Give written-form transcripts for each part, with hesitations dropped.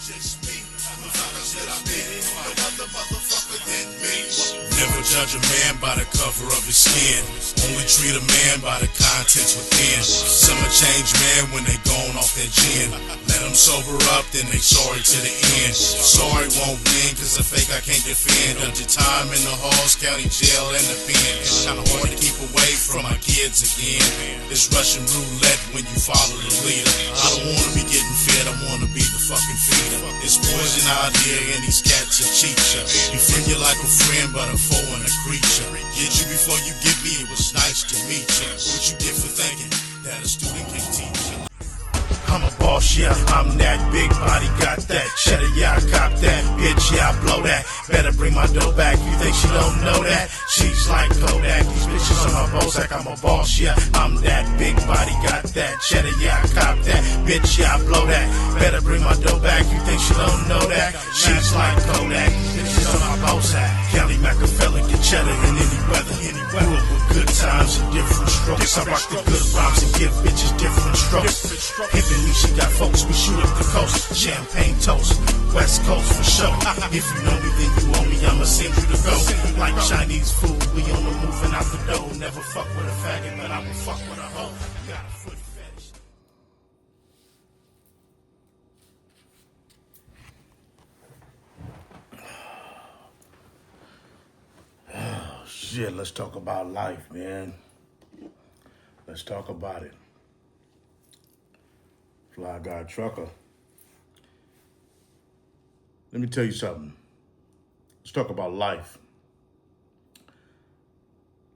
just me. The fellas that I meet, no other motherfucker than me. Never judge a man by the cover of his skin. Only treat a man by the contents within. Some will change man when they gone off their gin. Let them sober up, then they sorry to the end. Sorry won't win, cause a fake I can't defend. Done your time in the Halls County Jail and the pen. It's kinda hard to keep away from my kids again. It's Russian roulette when you follow the leader. I don't wanna be getting fed, I wanna be the fucking feeder. It's poison out here and these cats will cheat ya. Befriend you like a friend, but a foe and a creature. Get you before you get me, it was nice to meet you. What you get for thinking that a student can teach you? I'm a boss, yeah, I'm that big body, got that cheddar, yeah, I cop that, bitch, yeah, I blow that. Better bring my dough back, you think she don't know that? She's like Kodak, these bitches on my Bozak, I'm a boss, yeah, I'm that big body, got that cheddar, yeah, I cop that, bitch, yeah, I blow that. Better bring my dough back, you think she don't know that? She's like Kodak, these bitches on my Bozak. Kelly Machiavelli, get cheddar in any weather, Grew up with good times and different strokes. I rock the good rhymes and give bitches different strokes. Hippin' me, she got folks, we shoot up the coast. Champagne toast, West Coast for sure. If you know me, then you owe me, I'ma send you to go. Like Chinese food, we on the move and out the door. Never fuck with a faggot, but I will fuck with a hoe. Got a foot fetish. Shit, let's talk about life, man. Let's talk about it. Fly Guy Trucker. Let me tell you something. Let's talk about life.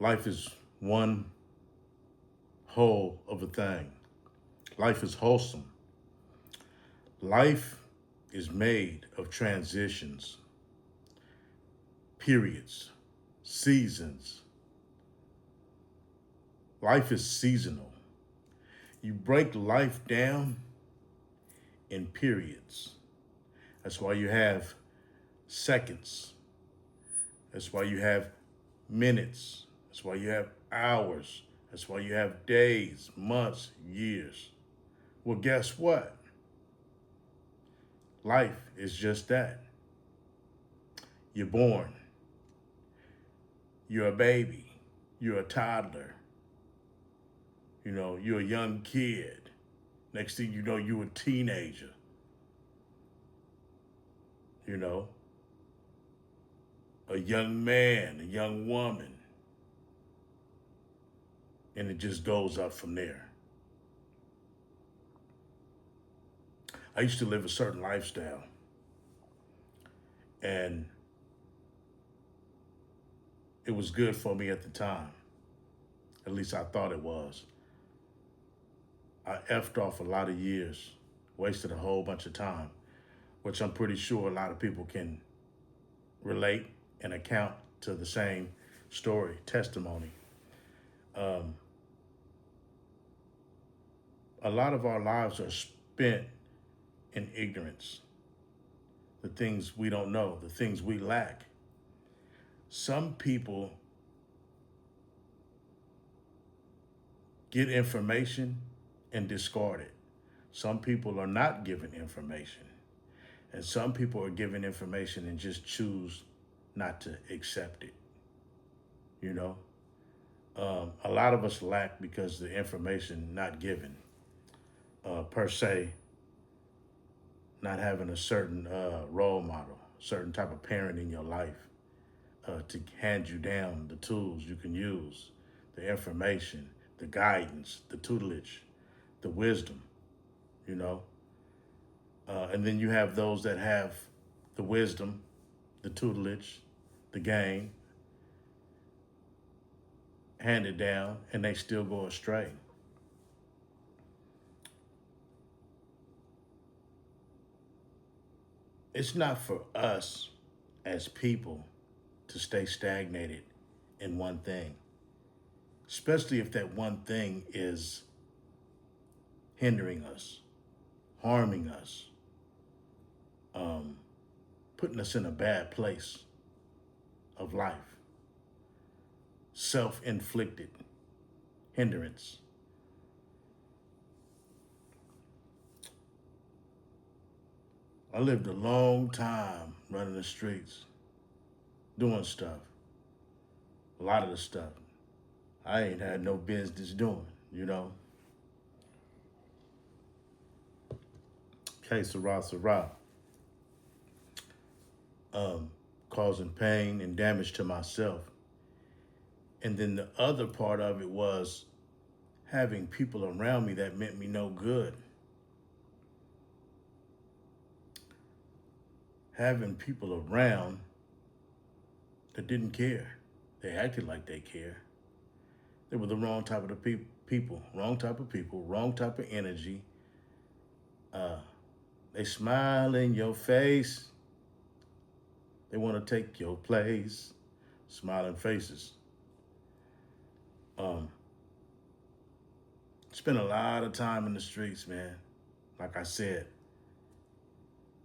Life is one whole of a thing. Life is wholesome. Life is made of transitions, periods, seasons. Life is seasonal. You break life down in periods. That's why you have seconds. That's why you have minutes. That's why you have hours. That's why you have days, months, years. Well, guess what? Life is just that. You're born. You're a baby. You're a toddler. You know, you're a young kid. Next thing you know, you're a teenager. You know, a young man, a young woman. And it just goes up from there. I used to live a certain lifestyle. And it was good for me at the time. At least I thought it was. I effed off a lot of years, wasted a whole bunch of time, which I'm pretty sure a lot of people can relate and account to the same story, testimony. A lot of our lives are spent in ignorance, the things we don't know, the things we lack. Some people get information and discard it. Some people are not given information. And some people are given information and just choose not to accept it. You know? A lot of us lack because the information not given, per se, not having a certain role model, certain type of parent in your life to hand you down the tools you can use, the information, the guidance, the tutelage, the wisdom, you know? And then you have those that have the wisdom, the tutelage, the game, handed down, and they still go astray. It's not for us as people to stay stagnated in one thing, especially if that one thing is hindering us, harming us, putting us in a bad place of life. Self-inflicted hindrance. I lived a long time running the streets, doing stuff. A lot of the stuff I ain't had no business doing, you know. Okay, Sarah. Causing pain and damage to myself. And then the other part of it was having people around me that meant me no good. Having people around that didn't care. They acted like they care. They were the wrong type of people, wrong type of people, wrong type of energy. They smile in your face. They want to take your place. Smiling faces. Spent a lot of time in the streets, man. Like I said.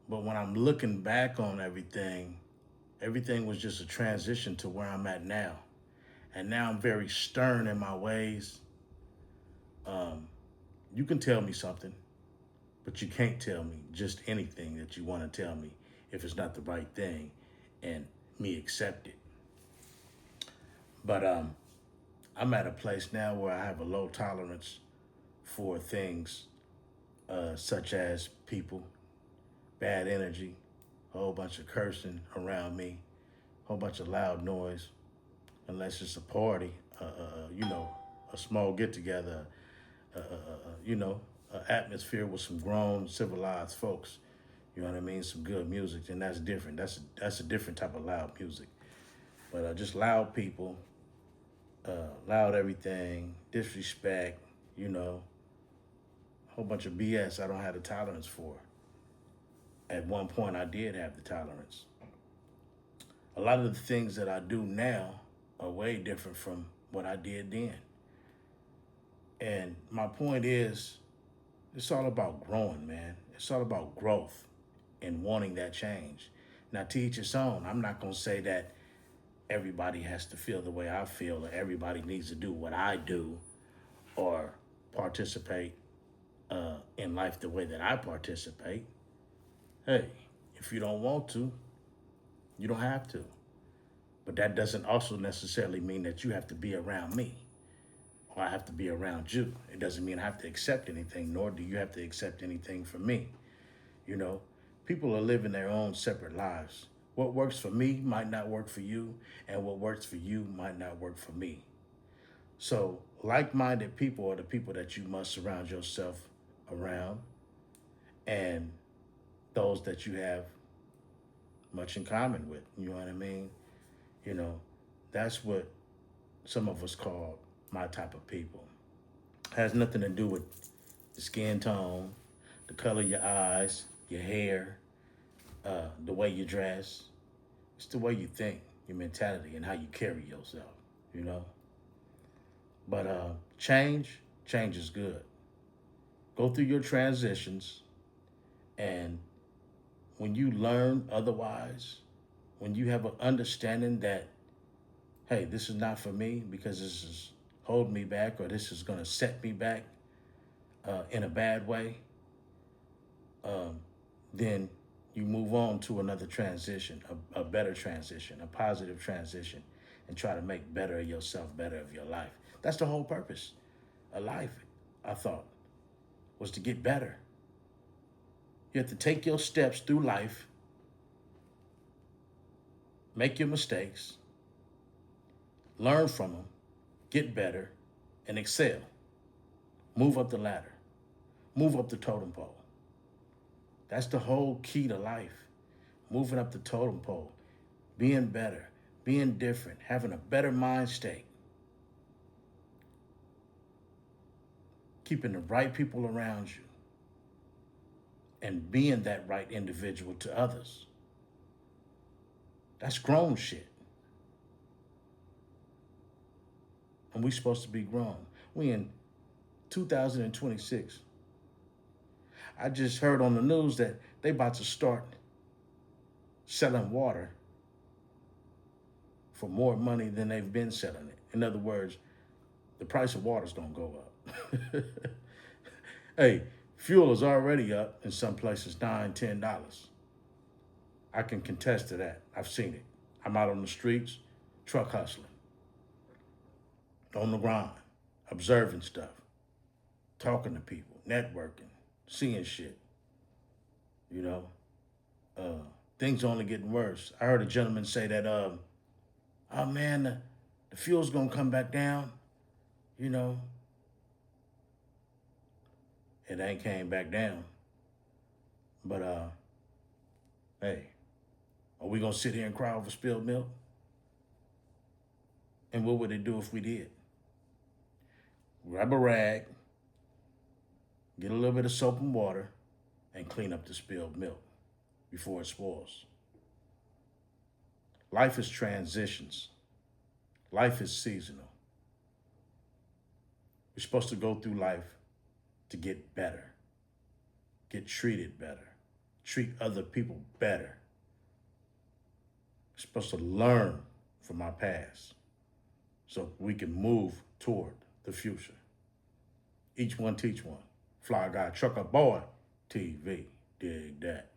But when I'm looking back on everything, everything was just a transition to where I'm at now. And now I'm very stern in my ways. You can tell me something, but you can't tell me just anything that you want to tell me if it's not the right thing and me accept it. But I'm at a place now where I have a low tolerance for things such as people, bad energy, a whole bunch of cursing around me, a whole bunch of loud noise, unless it's a party, a small get together, an atmosphere with some grown, civilized folks. You know what I mean? Some good music, and that's different. That's a different type of loud music. But just loud people, loud everything, disrespect, a whole bunch of BS I don't have the tolerance for. At one point, I did have the tolerance. A lot of the things that I do now are way different from what I did then. And my point is, it's all about growing, man. It's all about growth and wanting that change. Now, to each his own. I'm not going to say that everybody has to feel the way I feel or everybody needs to do what I do or participate in life the way that I participate. Hey, if you don't want to, you don't have to. But that doesn't also necessarily mean that you have to be around me or I have to be around you. It doesn't mean I have to accept anything, nor do you have to accept anything from me. People are living their own separate lives. What works for me might not work for you, and what works for you might not work for me. So like-minded people are the people that you must surround yourself around, and those that you have much in common with. You know what I mean? That's what some of us call my type of people. Has nothing to do with the skin tone, the color of your eyes, your hair, the way you dress. It's the way you think, your mentality, and how you carry yourself, But change is good. Go through your transitions, and when you learn otherwise, when you have an understanding that, hey, this is not for me because this is holding me back or this is going to set me back in a bad way, then you move on to another transition, a better transition, a positive transition, and try to make better of yourself, better of your life. That's the whole purpose of life, I thought, was to get better. You have to take your steps through life, make your mistakes, learn from them, get better, and excel. Move up the ladder. Move up the totem pole. That's the whole key to life. Moving up the totem pole, being better, being different, having a better mind state, keeping the right people around you, and being that right individual to others. That's grown shit. And we're supposed to be grown. We in 2026. I just heard on the news that they about to start selling water for more money than they've been selling it. In other words, the price of water's gonna go up. Hey, fuel is already up in some places $9, $10. I can contest to that. I've seen it. I'm out on the streets, truck hustling, on the grind, observing stuff, talking to people, networking, seeing shit. You know, things only getting worse. I heard a gentleman say that, oh man, the fuel's gonna come back down. You know, it ain't came back down. But hey, are we gonna sit here and cry over spilled milk? And what would it do if we did? Grab a rag, get a little bit of soap and water, and clean up the spilled milk before it spoils. Life is transitions. Life is seasonal. We're supposed to go through life to get better, get treated better, treat other people better. We're supposed to learn from our past so we can move toward the future. Each one teach one. Fly Guy Trucker Boy TV. Dig that.